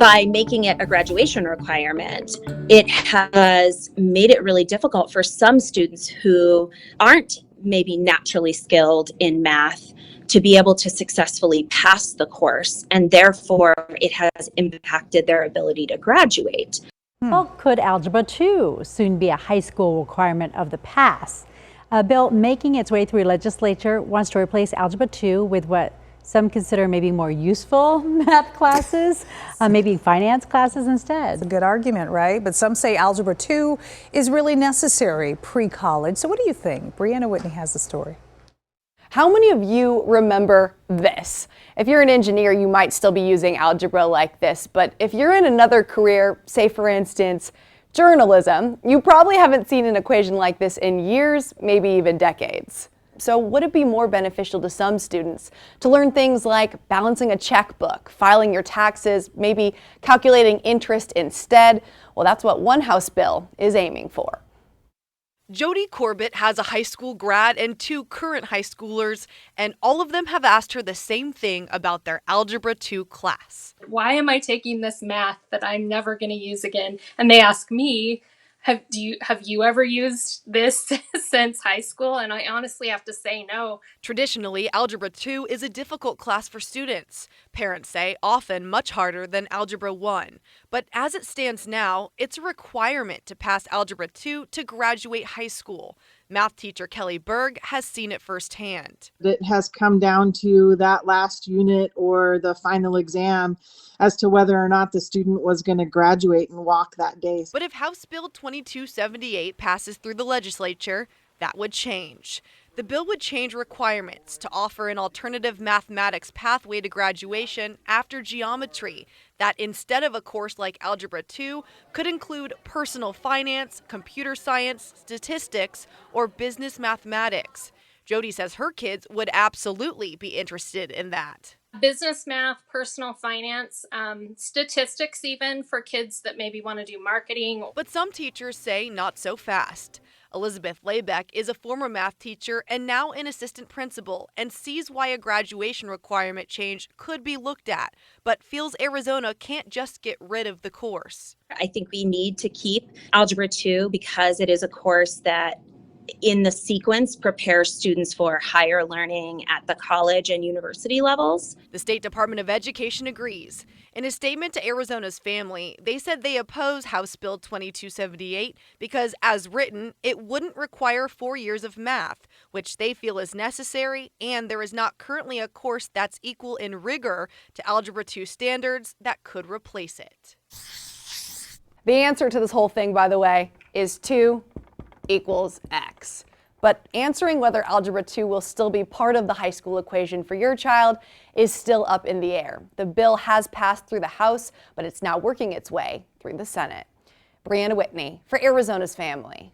By making it a graduation requirement, it has made it really difficult for some students who aren't maybe naturally skilled in math to be able to successfully pass the course, and therefore it has impacted their ability to graduate. Well, could Algebra II soon be a high school requirement of the past? A bill making its way through legislature wants to replace Algebra II with what some consider maybe more useful math classes, maybe finance classes instead. It's a good argument, right? But some say Algebra II is really necessary pre-college. So what do you think? Brianna Whitney has the story. How many of you remember this? If you're an engineer, you might still be using algebra like this, but if you're in another career, say for instance, journalism, you probably haven't seen an equation like this in years, maybe even decades. So would it be more beneficial to some students to learn things like balancing a checkbook, filing your taxes, maybe calculating interest instead? Well, that's what one House bill is aiming for. Jody Corbett has a high school grad and 2 current high schoolers, and all of them have asked her the same thing about their Algebra II class. Why am I taking this math that I'm never going to use again? And they ask me, have you ever used this since high school? And I honestly have to say no. Traditionally, Algebra II is a difficult class for students. Parents say often much harder than Algebra I. But as it stands now, it's a requirement to pass Algebra II to graduate high school. Math teacher Kelly Berg has seen it firsthand. It has come down to that last unit or the final exam as to whether or not the student was going to graduate and walk that day. But if House Bill 2278 passes through the legislature, that would change. The bill would change requirements to offer an alternative mathematics pathway to graduation after geometry that, instead of a course like Algebra II, could include personal finance, computer science, statistics, or business mathematics. Jody says her kids would absolutely be interested in that. Business math, personal finance, statistics even for kids that maybe want to do marketing. But some teachers say not so fast. Elizabeth Laybeck is a former math teacher and now an assistant principal and sees why a graduation requirement change could be looked at, but feels Arizona can't just get rid of the course. I think we need to keep Algebra II because it is a course that in the sequence prepares students for higher learning at the college and university levels. The State Department of Education agrees. In a statement to Arizona's Family, they said they oppose House Bill 2278 because, as written, it wouldn't require 4 years of math, which they feel is necessary, and there is not currently a course that's equal in rigor to Algebra II standards that could replace it. The answer to this whole thing, by the way, is 2 equals X. But answering whether Algebra II will still be part of the high school equation for your child is still up in the air. The bill has passed through the House, but it's now working its way through the Senate. Brianna Whitney for Arizona's Family.